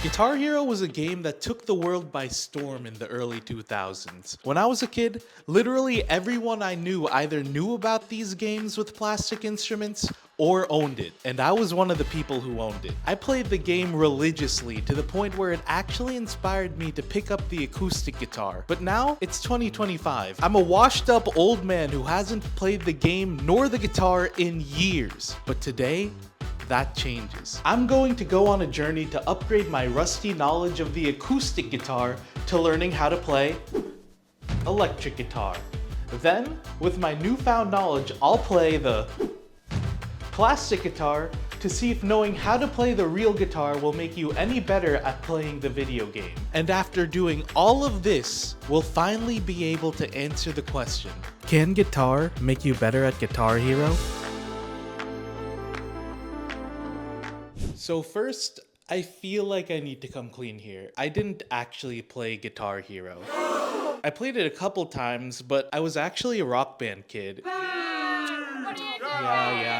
Guitar Hero was a game that took the world by storm in the early 2000s. When I was a kid, literally everyone I knew either knew about these games with plastic instruments or owned it, and I was one of the people who owned it. I played the game religiously to the point where it actually inspired me to pick up the acoustic guitar. But now, it's 2025. I'm a washed up old man who hasn't played the game nor the guitar in years. But today, that changes. I'm going to go on a journey to upgrade my rusty knowledge of the acoustic guitar to learning how to play electric guitar. Then, with my newfound knowledge, I'll play the plastic guitar to see if knowing how to play the real guitar will make you any better at playing the video game. And after doing all of this, we'll finally be able to answer the question, can guitar make you better at Guitar Hero? So first, I feel like I need to come clean here. I didn't actually play Guitar Hero. I played it a couple times, but I was actually a Rock Band kid. Yeah,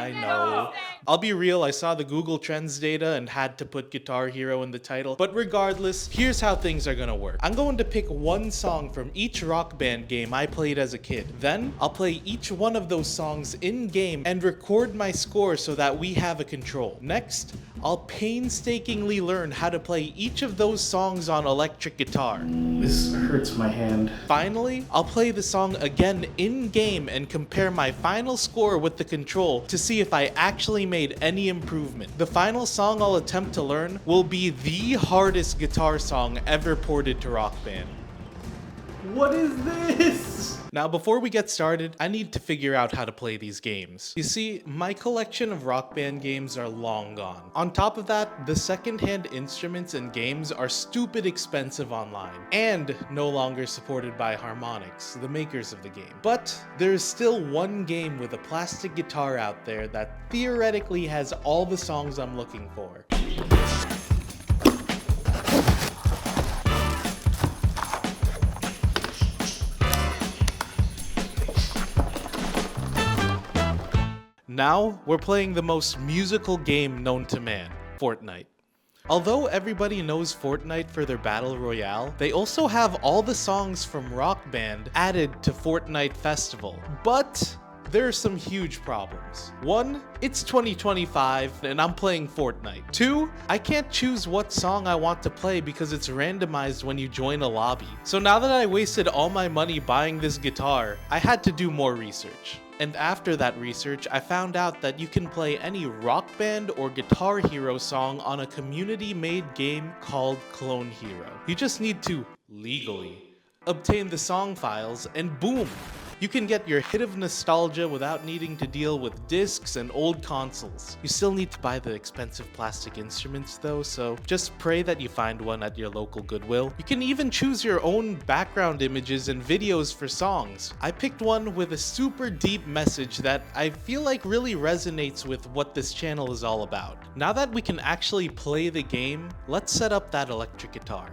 I know. I'll be real, I saw the Google Trends data and had to put Guitar Hero in the title. But regardless, here's how things are gonna work. I'm going to pick one song from each Rock Band game I played as a kid. Then, I'll play each one of those songs in-game and record my score so that we have a control. Next, I'll painstakingly learn how to play each of those songs on electric guitar. This hurts my hand. Finally, I'll play the song again in-game and compare my final score with the control to see if I actually made any improvement. The final song I'll attempt to learn will be the hardest guitar song ever ported to Rock Band. What is this? Now, before we get started, I need to figure out how to play these games. You see, my collection of Rock Band games are long gone. On top of that, the secondhand instruments and games are stupid expensive online, and no longer supported by Harmonix, the makers of the game. But there's still one game with a plastic guitar out there that theoretically has all the songs I'm looking for. Now, we're playing the most musical game known to man, Fortnite. Although everybody knows Fortnite for their Battle Royale, they also have all the songs from Rock Band added to Fortnite Festival. But there are some huge problems. 1, it's 2025 and I'm playing Fortnite. 2, I can't choose what song I want to play because it's randomized when you join a lobby. So now that I wasted all my money buying this guitar, I had to do more research. And after that research, I found out that you can play any Rock Band or Guitar Hero song on a community-made game called Clone Hero. You just need to, legally, obtain the song files and boom! You can get your hit of nostalgia without needing to deal with discs and old consoles. You still need to buy the expensive plastic instruments though, so just pray that you find one at your local Goodwill. You can even choose your own background images and videos for songs. I picked one with a super deep message that I feel like really resonates with what this channel is all about. Now that we can actually play the game, let's set up that electric guitar.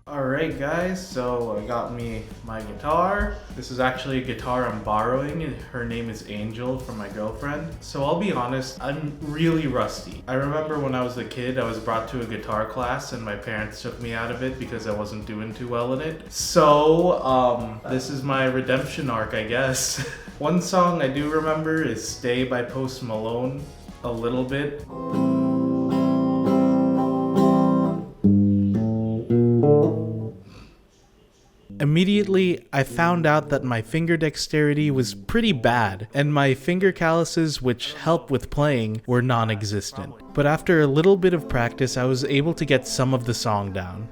Alright guys, so I got me my guitar. This is actually a guitar I'm borrowing, and her name is Angel from my girlfriend. So I'll be honest, I'm really rusty. I remember when I was a kid, I was brought to a guitar class and my parents took me out of it because I wasn't doing too well in it. So, this is my redemption arc, I guess. One song I do remember is Stay by Post Malone, a little bit. Immediately, I found out that my finger dexterity was pretty bad, and my finger calluses, which help with playing, were non-existent. But after a little bit of practice, I was able to get some of the song down.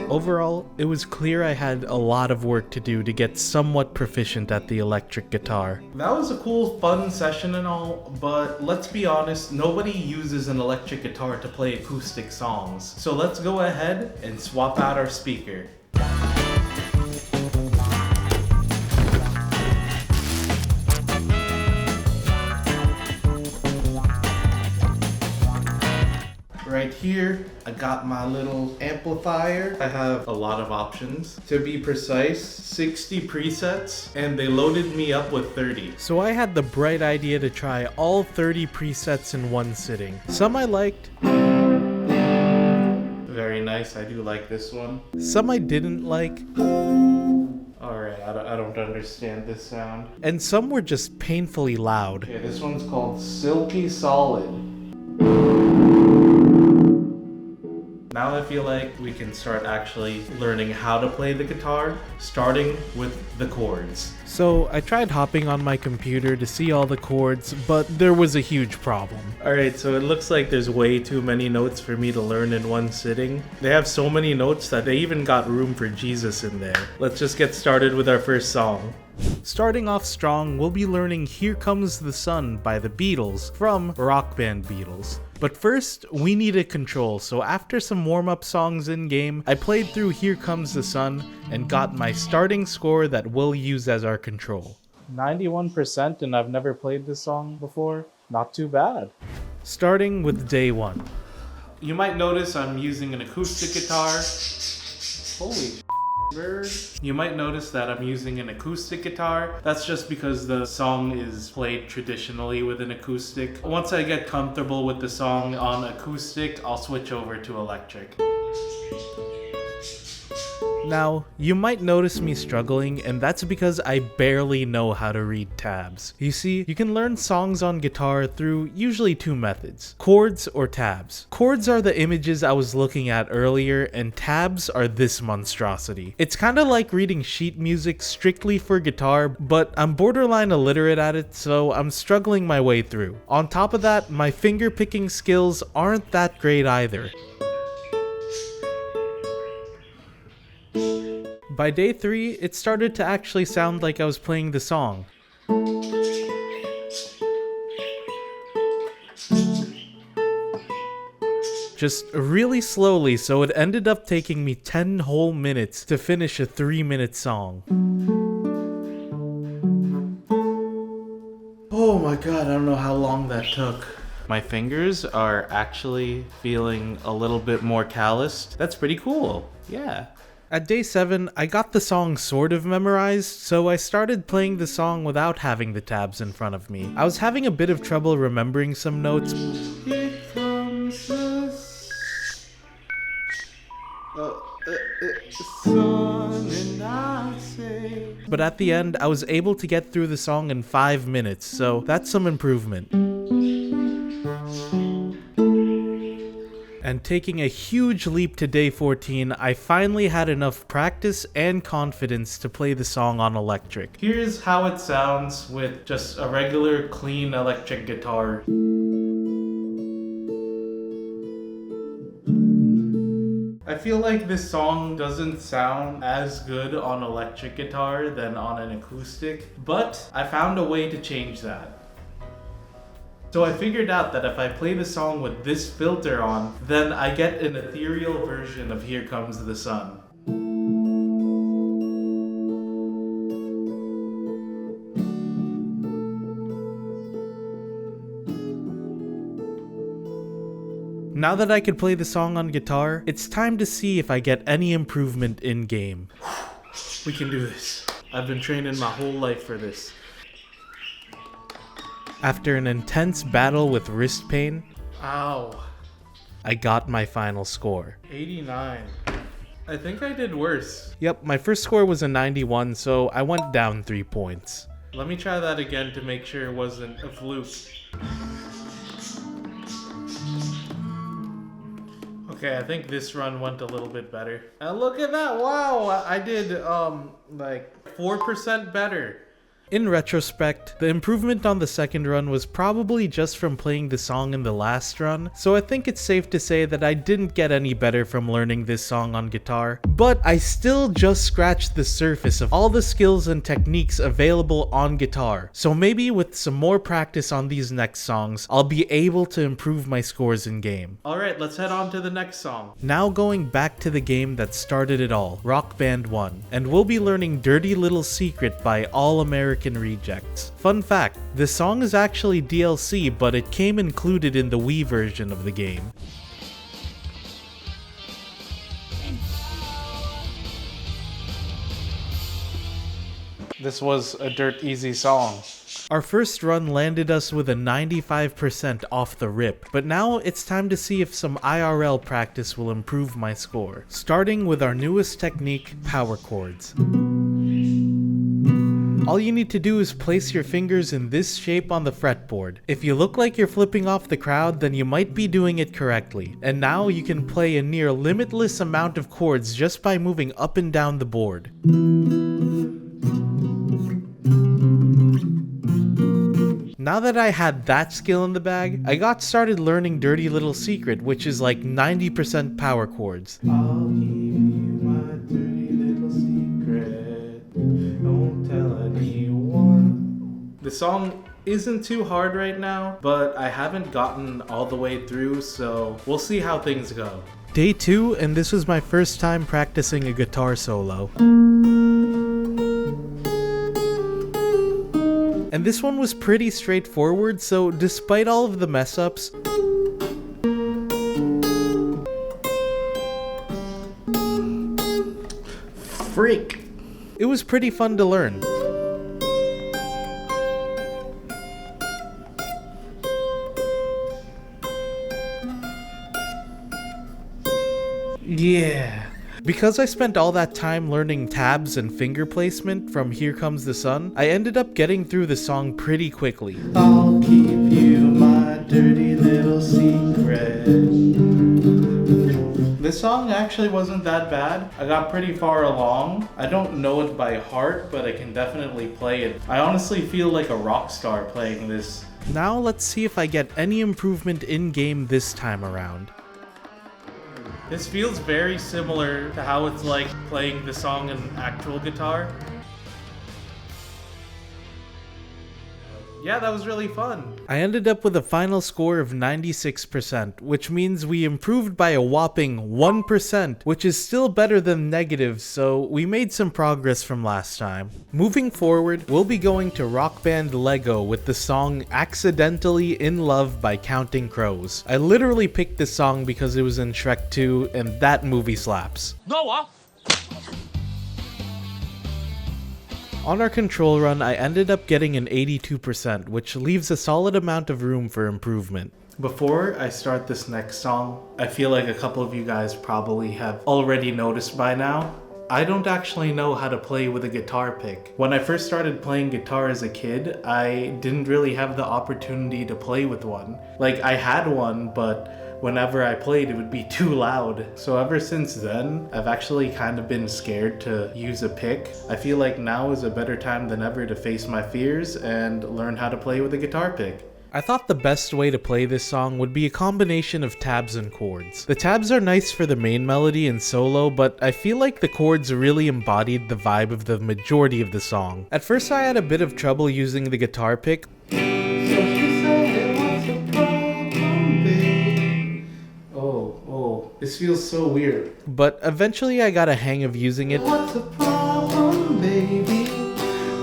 Overall, it was clear I had a lot of work to do to get somewhat proficient at the electric guitar. That was a cool, fun session and all, but let's be honest, nobody uses an electric guitar to play acoustic songs. So let's go ahead and swap out our speaker. right here, I got my little amplifier. I have a lot of options. To be precise, 60 presets, and they loaded me up with 30. So I had the bright idea to try all 30 presets in one sitting. Some I liked. Very nice, I do like this one. Some I didn't like. Alright, I don't understand this sound. And some were just painfully loud. Okay, this one's called Silky Solid. Now I feel like we can start actually learning how to play the guitar, starting with the chords. So I tried hopping on my computer to see all the chords, but there was a huge problem. Alright, so it looks like there's way too many notes for me to learn in one sitting. They have so many notes that they even got room for Jesus in there. Let's just get started with our first song. Starting off strong, we'll be learning Here Comes the Sun by the Beatles from Rock Band Beatles. But first, we need a control, so after some warm-up songs in-game, I played through Here Comes the Sun and got my starting score that we'll use as our control. 91%, and I've never played this song before. Not too bad. Starting with day 1. You might notice I'm using an acoustic guitar. Holy bird. You might notice that I'm using an acoustic guitar. That's just because the song is played traditionally with an acoustic. Once I get comfortable with the song on acoustic, I'll switch over to electric. Now, you might notice me struggling, and that's because I barely know how to read tabs. You see, you can learn songs on guitar through usually 2 methods, chords or tabs. Chords are the images I was looking at earlier, and tabs are this monstrosity. It's kinda like reading sheet music strictly for guitar, but I'm borderline illiterate at it, so I'm struggling my way through. On top of that, my finger picking skills aren't that great either. By day 3, it started to actually sound like I was playing the song. Just really slowly, so it ended up taking me 10 whole minutes to finish a 3-minute song. Oh my god, I don't know how long that took. My fingers are actually feeling a little bit more calloused. That's pretty cool, yeah. At day 7, I got the song sort of memorized, so I started playing the song without having the tabs in front of me. I was having a bit of trouble remembering some notes. Here comes the sun and I say. But at the end, I was able to get through the song in 5 minutes, so that's some improvement. And taking a huge leap to day 14, I finally had enough practice and confidence to play the song on electric. Here's how it sounds with just a regular clean electric guitar. I feel like this song doesn't sound as good on electric guitar than on an acoustic, but I found a way to change that. So I figured out that if I play the song with this filter on, then I get an ethereal version of Here Comes the Sun. Now that I could play the song on guitar, it's time to see if I get any improvement in-game. We can do this. I've been training my whole life for this. After an intense battle with wrist pain, ow, I got my final score. 89. I think I did worse. Yep, my first score was a 91, so I went down 3 points. Let me try that again to make sure it wasn't a fluke. Okay, I think this run went a little bit better. And look at that, wow, I did like 4% better. In retrospect, the improvement on the second run was probably just from playing the song in the last run, so I think it's safe to say that I didn't get any better from learning this song on guitar, but I still just scratched the surface of all the skills and techniques available on guitar, so maybe with some more practice on these next songs, I'll be able to improve my scores in game. Alright, let's head on to the next song. Now going back to the game that started it all, Rock Band 1, and we'll be learning Dirty Little Secret by All American Rejects. Fun fact, this song is actually DLC, but it came included in the Wii version of the game. This was a dirt easy song. Our first run landed us with a 95% off the rip, but now it's time to see if some IRL practice will improve my score. Starting with our newest technique, power chords. All you need to do is place your fingers in this shape on the fretboard. If you look like you're flipping off the crowd, then you might be doing it correctly. And now you can play a near limitless amount of chords just by moving up and down the board. Now that I had that skill in the bag, I got started learning Dirty Little Secret, which is like 90% power chords. I'll give you my dirty little secret, don't tell anyone. The song isn't too hard right now, but I haven't gotten all the way through, so we'll see how things go. Day 2, and this was my first time practicing a guitar solo. And this one was pretty straightforward, so despite all of the mess ups, it was pretty fun to learn. Yeah. Because I spent all that time learning tabs and finger placement from Here Comes the Sun, I ended up getting through the song pretty quickly. I'll keep you my dirty little secret. This song actually wasn't that bad. I got pretty far along. I don't know it by heart, but I can definitely play it. I honestly feel like a rock star playing this. Now let's see if I get any improvement in-game this time around. This feels very similar to how it's like playing the song on actual guitar. Yeah, that was really fun. I ended up with a final score of 96%, which means we improved by a whopping 1%, which is still better than negative, so we made some progress from last time. Moving forward, we'll be going to rock band Lego with the song Accidentally in Love by Counting Crows. I literally picked this song because it was in Shrek 2, and that movie slaps. Noah! On our control run, I ended up getting an 82%, which leaves a solid amount of room for improvement. Before I start this next song, I feel like a couple of you guys probably have already noticed by now, I don't actually know how to play with a guitar pick. When I first started playing guitar as a kid, I didn't really have the opportunity to play with one. Like, I had one, but whenever I played, it would be too loud. So ever since then, I've actually kind of been scared to use a pick. I feel like now is a better time than ever to face my fears and learn how to play with a guitar pick. I thought the best way to play this song would be a combination of tabs and chords. The tabs are nice for the main melody and solo, but I feel like the chords really embodied the vibe of the majority of the song. At first I had a bit of trouble using the guitar pick, this feels so weird. But eventually I got a hang of using it. What's the problem, baby?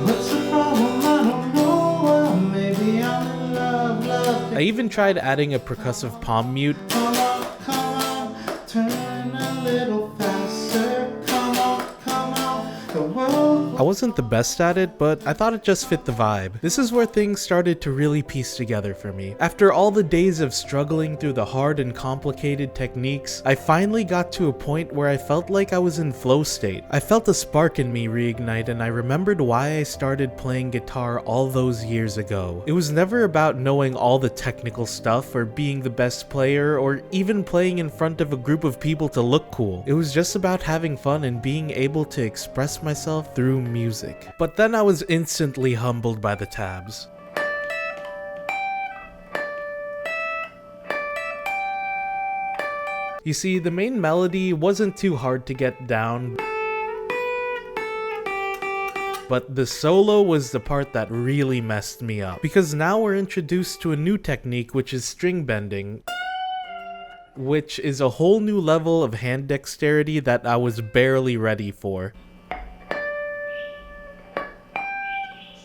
What's the problem? I don't know. Maybe I'm in love. I even tried adding a percussive palm mute. Come on, turn a little faster. Come on, the world. I wasn't the best at it, but I thought it just fit the vibe. This is where things started to really piece together for me. After all the days of struggling through the hard and complicated techniques, I finally got to a point where I felt like I was in flow state. I felt a spark in me reignite, and I remembered why I started playing guitar all those years ago. It was never about knowing all the technical stuff or being the best player or even playing in front of a group of people to look cool. It was just about having fun and being able to express myself through music. But then I was instantly humbled by the tabs. You see, the main melody wasn't too hard to get down, but the solo was the part that really messed me up. Because now we're introduced to a new technique, which is string bending, which is a whole new level of hand dexterity that I was barely ready for.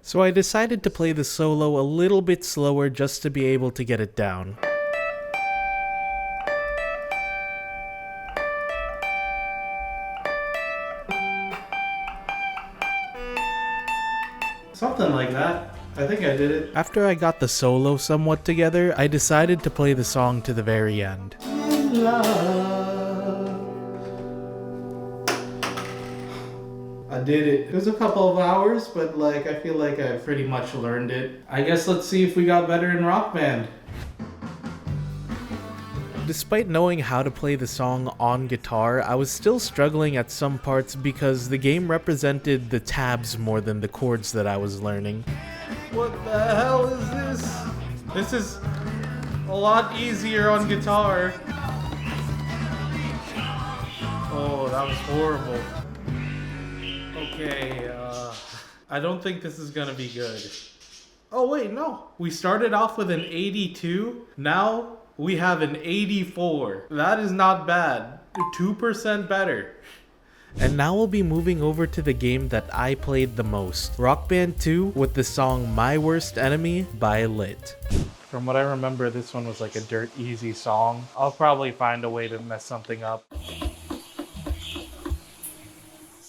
So I decided to play the solo a little bit slower just to be able to get it down. Something like that. I think I did it. After I got the solo somewhat together, I decided to play the song to the very end. I did it. It was a couple of hours, but like I feel like I pretty much learned it. I guess let's see if we got better in Rock Band. Despite knowing how to play the song on guitar, I was still struggling at some parts because the game represented the tabs more than the chords that I was learning. What the hell is this? This is a lot easier on guitar. Oh, that was horrible. Okay, I don't think this is gonna be good. Oh wait, no. We started off with an 82. Now we have an 84. That is not bad. 2% better. And now we'll be moving over to the game that I played the most, Rock Band 2 with the song My Worst Enemy by Lit. From what I remember, this one was like a dirt easy song. I'll probably find a way to mess something up.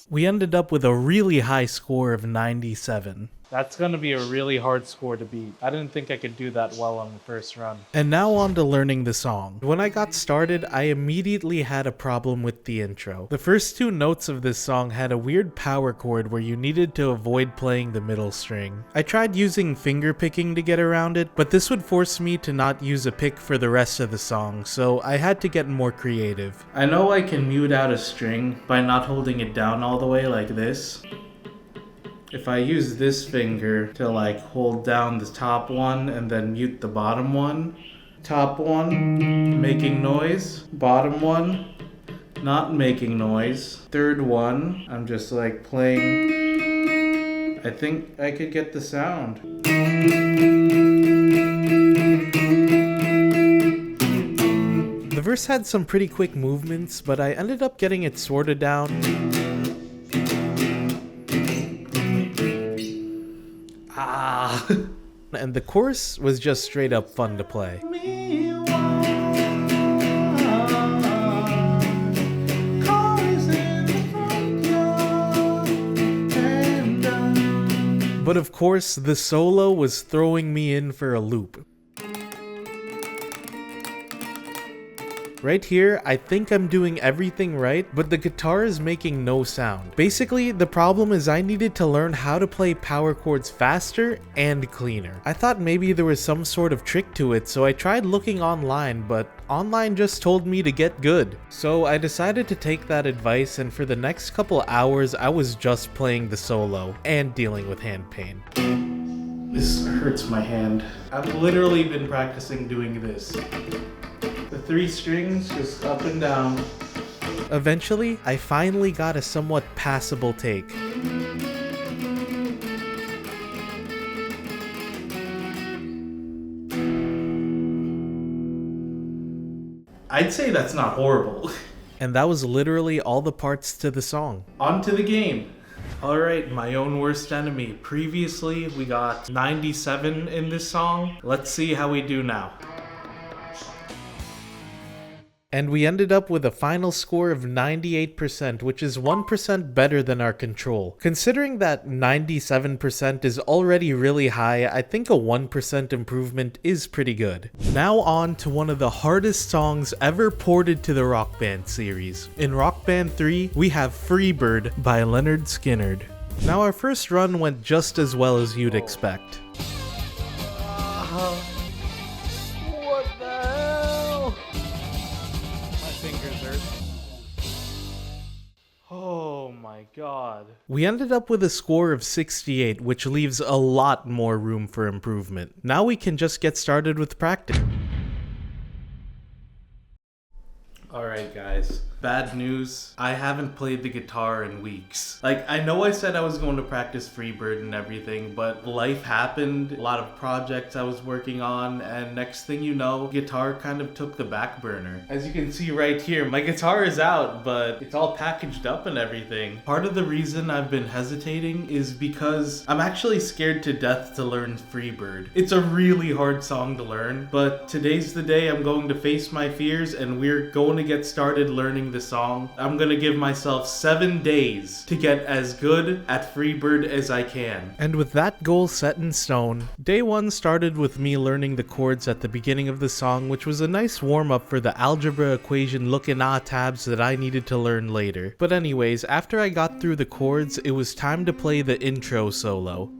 We ended up with a really high score of 97. That's gonna be a really hard score to beat. I didn't think I could do that well on the first run. And now on to learning the song. When I got started, I immediately had a problem with the intro. The first two notes of this song had a weird power chord where you needed to avoid playing the middle string. I tried using finger picking to get around it, but this would force me to not use a pick for the rest of the song, so I had to get more creative. I know I can mute out a string by not holding it down all the way like this. If I use this finger to like hold down the top one and then mute the bottom one, top one making noise, bottom one not making noise, third one I'm just like playing, I think I could get the sound. The verse had some pretty quick movements, but I ended up getting it sorted down. And the chorus was just straight up fun to play. But of course, the solo was throwing me in for a loop. Right here, I think I'm doing everything right, but the guitar is making no sound. Basically, the problem is I needed to learn how to play power chords faster and cleaner. I thought maybe there was some sort of trick to it, so I tried looking online, but online just told me to get good. So I decided to take that advice, and for the next couple hours, I was just playing the solo and dealing with hand pain. This hurts my hand. I've literally been practicing doing this. The 3 strings just up and down. Eventually, I finally got a somewhat passable take. I'd say that's not horrible. And that was literally all the parts to the song. On to the game. Alright, My Own Worst Enemy. Previously, we got 97 in this song. Let's see how we do now. And we ended up with a final score of 98%, which is 1% better than our control. Considering that 97% is already really high, I think a 1% improvement is pretty good. Now on to one of the hardest songs ever ported to the Rock Band series. In Rock Band 3, we have Freebird by Leonard Skinnard. Now our first run went just as well as you'd expect. Oh my god. We ended up with a score of 68, which leaves a lot more room for improvement. Now we can just get started with practice. Alright guys, bad news. I haven't played the guitar in weeks. Like, I know I said I was going to practice Freebird and everything, but life happened, a lot of projects I was working on, and next thing you know, guitar kind of took the back burner. As you can see right here, my guitar is out, but it's all packaged up and everything. Part of the reason I've been hesitating is because I'm actually scared to death to learn Freebird. It's a really hard song to learn, but today's the day I'm going to face my fears and we're going to get started learning the song. I'm gonna give myself 7 days to get as good at Freebird as I can. And with that goal set in stone, day 1 started with me learning the chords at the beginning of the song, which was a nice warm-up for the algebra equation looking tabs that I needed to learn later. But anyways, after I got through the chords, it was time to play the intro solo.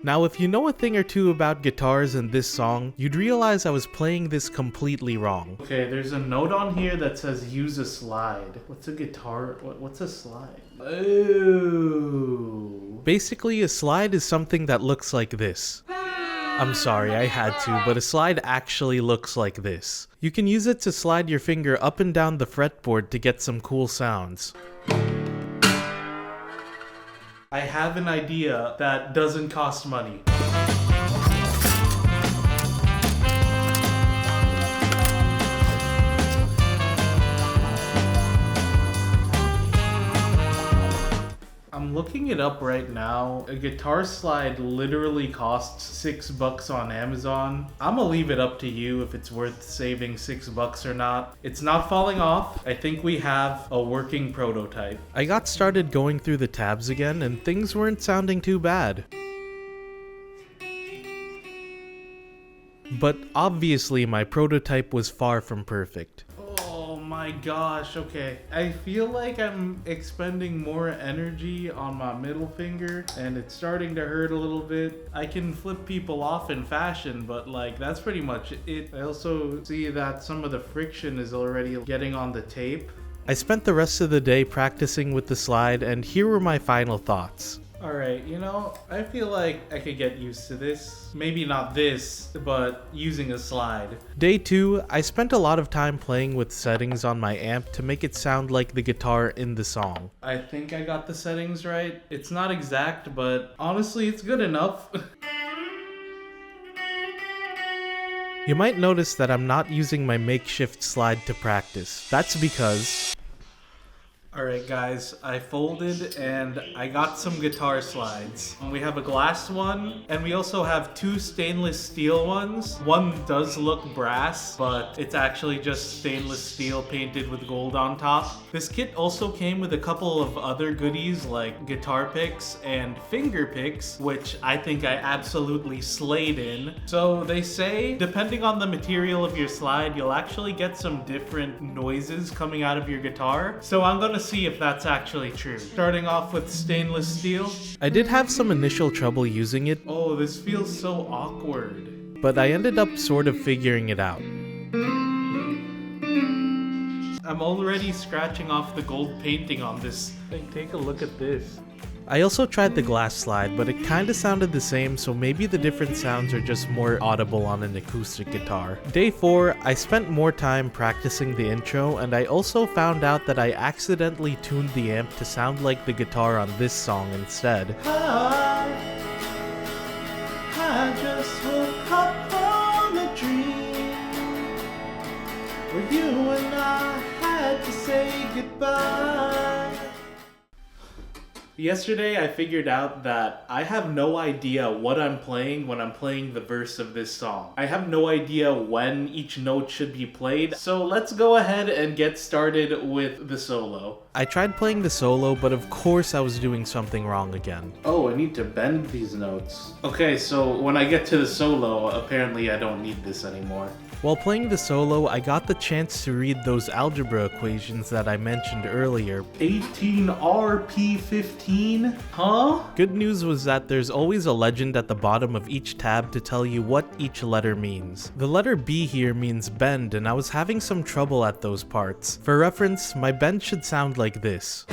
Now, if you know a thing or two about guitars and this song, you'd realize I was playing this completely wrong. Okay, there's a note on here that says use a slide. What's a guitar? What's a slide? Oh. Basically, a slide is something that looks like this. I'm sorry, I had to, but a slide actually looks like this. You can use it to slide your finger up and down the fretboard to get some cool sounds. I have an idea that doesn't cost money. I'm looking it up right now. A guitar slide literally costs $6 on Amazon. I'm gonna leave it up to you if it's worth saving $6 or not. It's not falling off. I think we have a working prototype. I got started going through the tabs again and things weren't sounding too bad. But obviously my prototype was far from perfect. Oh my gosh, okay. I feel like I'm expending more energy on my middle finger and it's starting to hurt a little bit. I can flip people off in fashion, but like that's pretty much it. I also see that some of the friction is already getting on the tape. I spent the rest of the day practicing with the slide and here were my final thoughts. Alright, you know, I feel like I could get used to this. Maybe not this, but using a slide. Day 2, I spent a lot of time playing with settings on my amp to make it sound like the guitar in the song. I think I got the settings right. It's not exact, but honestly, it's good enough. You might notice that I'm not using my makeshift slide to practice. That's because... Alright guys, I folded and I got some guitar slides. We have a glass one and we also have 2 stainless steel ones. One does look brass, but it's actually just stainless steel painted with gold on top. This kit also came with a couple of other goodies like guitar picks and finger picks, which I think I absolutely slayed in. So they say, depending on the material of your slide, you'll actually get some different noises coming out of your guitar. So I'm gonna see if that's actually true. Starting off with stainless steel. I did have some initial trouble using it. Oh, this feels so awkward. But I ended up sort of figuring it out. I'm already scratching off the gold painting on this thing. Take a look at this. I also tried the glass slide, but it kinda sounded the same, so maybe the different sounds are just more audible on an acoustic guitar. Day 4, I spent more time practicing the intro, and I also found out that I accidentally tuned the amp to sound like the guitar on this song instead. I just woke up from a dream where you and I had to say goodbye. Yesterday I figured out that I have no idea what I'm playing when I'm playing the verse of this song. I have no idea when each note should be played, so let's go ahead and get started with the solo. I tried playing the solo, but of course I was doing something wrong again. Oh, I need to bend these notes. Okay, so when I get to the solo, apparently I don't need this anymore. While playing the solo, I got the chance to read those algebra equations that I mentioned earlier. 18RP15? Huh? Good news was that there's always a legend at the bottom of each tab to tell you what each letter means. The letter B here means bend, and I was having some trouble at those parts. For reference, my bend should sound like this.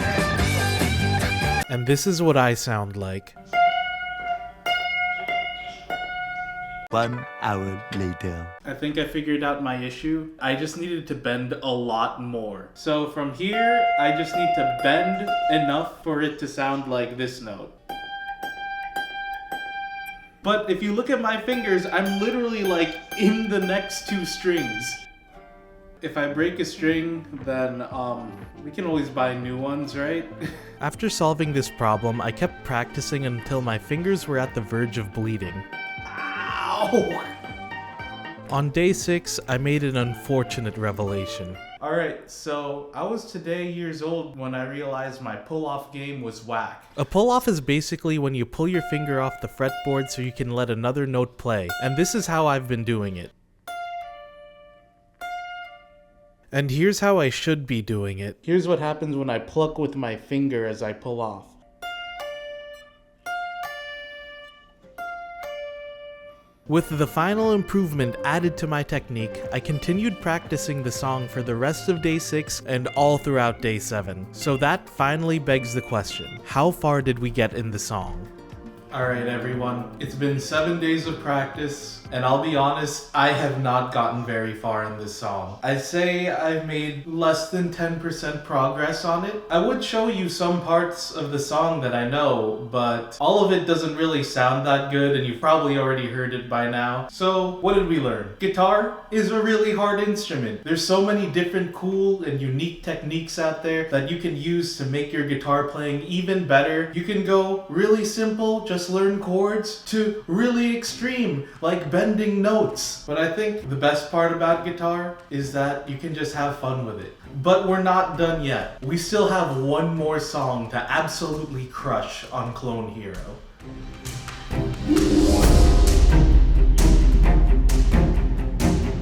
And this is what I sound like. 1 hour later. I think I figured out my issue. I just needed to bend a lot more. So from here, I just need to bend enough for it to sound like this note. But if you look at my fingers, I'm literally like in the next 2 strings. If I break a string, then we can always buy new ones, right? After solving this problem, I kept practicing until my fingers were at the verge of bleeding. Ow! On day 6, I made an unfortunate revelation. Alright, so I was today years old when I realized my pull-off game was whack. A pull-off is basically when you pull your finger off the fretboard so you can let another note play, and this is how I've been doing it. And here's how I should be doing it. Here's what happens when I pluck with my finger as I pull off. With the final improvement added to my technique, I continued practicing the song for the rest of day 6 and all throughout day 7. So that finally begs the question, how far did we get in the song? Alright everyone, it's been 7 days of practice, and I'll be honest, I have not gotten very far in this song. I'd say I've made less than 10% progress on it. I would show you some parts of the song that I know, but all of it doesn't really sound that good, and you've probably already heard it by now. So, what did we learn? Guitar is a really hard instrument. There's so many different cool and unique techniques out there that you can use to make your guitar playing even better. You can go really simple, just learn chords, to really extreme, like bending notes. But I think the best part about guitar is that you can just have fun with it. But we're not done yet. We still have one more song to absolutely crush on Clone Hero.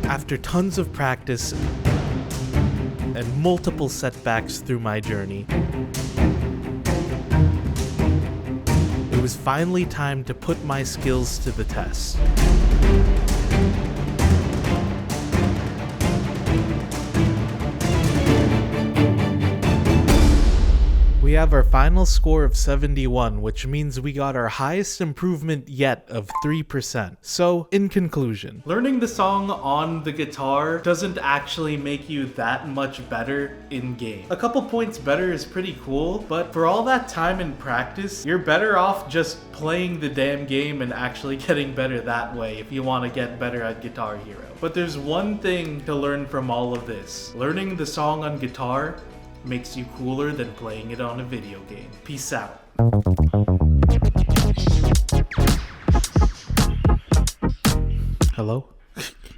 After tons of practice and multiple setbacks through my journey, it was finally time to put my skills to the test. We have our final score of 71, which means we got our highest improvement yet of 3%. So, in conclusion, learning the song on the guitar doesn't actually make you that much better in-game. A couple points better is pretty cool, but for all that time and practice, you're better off just playing the damn game and actually getting better that way if you want to get better at Guitar Hero. But there's one thing to learn from all of this. Learning the song on guitar makes you cooler than playing it on a video game. Peace out. hello?